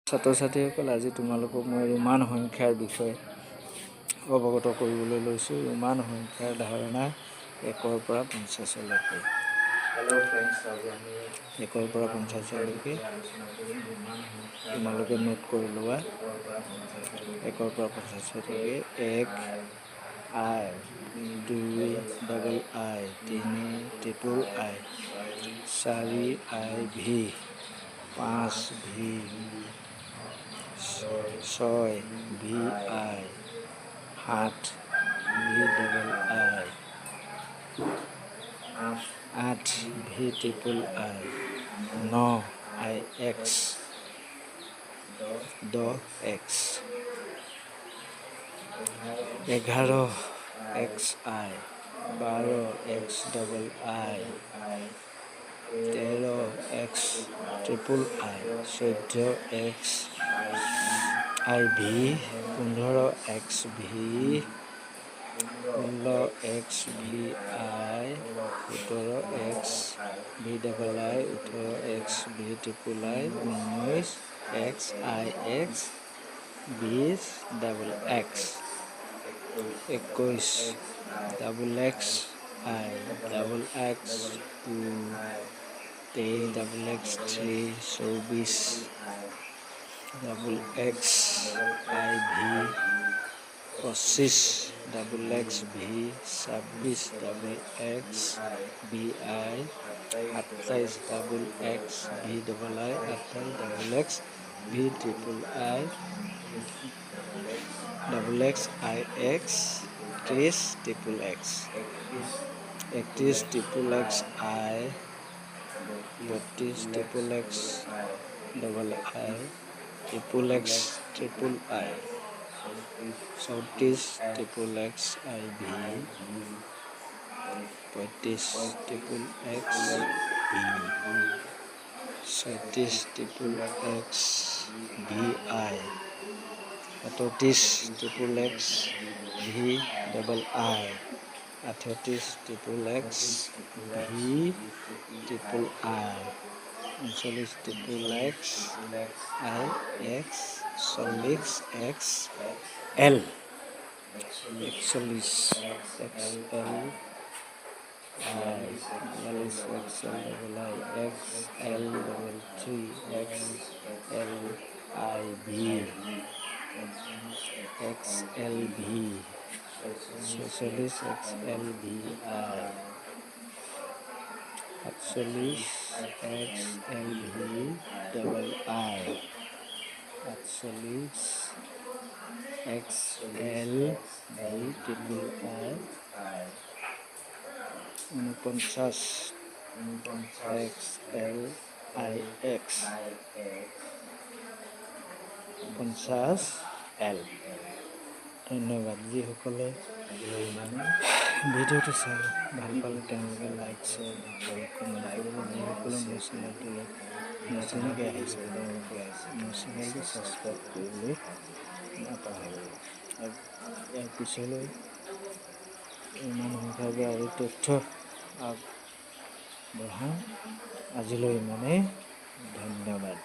ছাত্ৰ-ছাত্ৰীসকল, আজি তোমালোকক মই ৰোমান সংখ্যাৰ বিষয়ে অৱগত কৰিবলৈ লৈছোঁ। ৰোমান সংখ্যাৰ ধাৰণা 1ৰ পৰা 50লৈকে। হেল্ল' ফ্ৰেণ্ডছ, আজি আমি 1ৰ পৰা 50লৈকে তোমালোকে নোট কৰি লোৱা। 1ৰ পৰা 50লৈকে 1 I, 2 double I, 3 triple I, 4 I V, 5 V, 6 V I, 7 V double I, 8 V triple I, 9 I X, 10 X, 11 X I, 12 X double I, 13 X triple I, 14 X I V, 15 X V, 16 X V I, 17 X V double I, 18 X V triple I, 19 X I x, 20 double x, 21 double x I double x 2, 23 double x 3, 24 double x I V, 25 double x V, 26 double x V I, 27 double x V double I, 28 double x V triple I, double x I x, 30 triple x, 31 triple x I, 32 triple x double I, triple x triple I, 34 triple x I V, 35 triple x V, 36 triple x V I, 37 triple x V double I, 38 triple x V triple I, 39 triple x I x, 40 X L, 41 X L I, 42 X L double I, X L double 3 X L I V, X L V, 46 X L V I, 48 X L V double I, 48 X L V triple I, 49 X L I x, 50 L. ধন্যবাদ। যিসকলে ভিডিঅ'টো চাই ভাল পালে তেওঁলোকে like share আৰু comment কৰিব। যিসকলে মোৰ চেনেলটোলৈ নতুনকৈ আহিছে তেওঁলোকে মোৰ চেনেলটো ছাবস্ক্ৰাইব কৰিবলৈ নাপাহৰিব। ইয়াৰ পিছলৈ ইমান সংখ্যাৰ আৰু তথ্য আগবঢ়াম। আজিলৈ ইমানেই। ধন্যবাদ।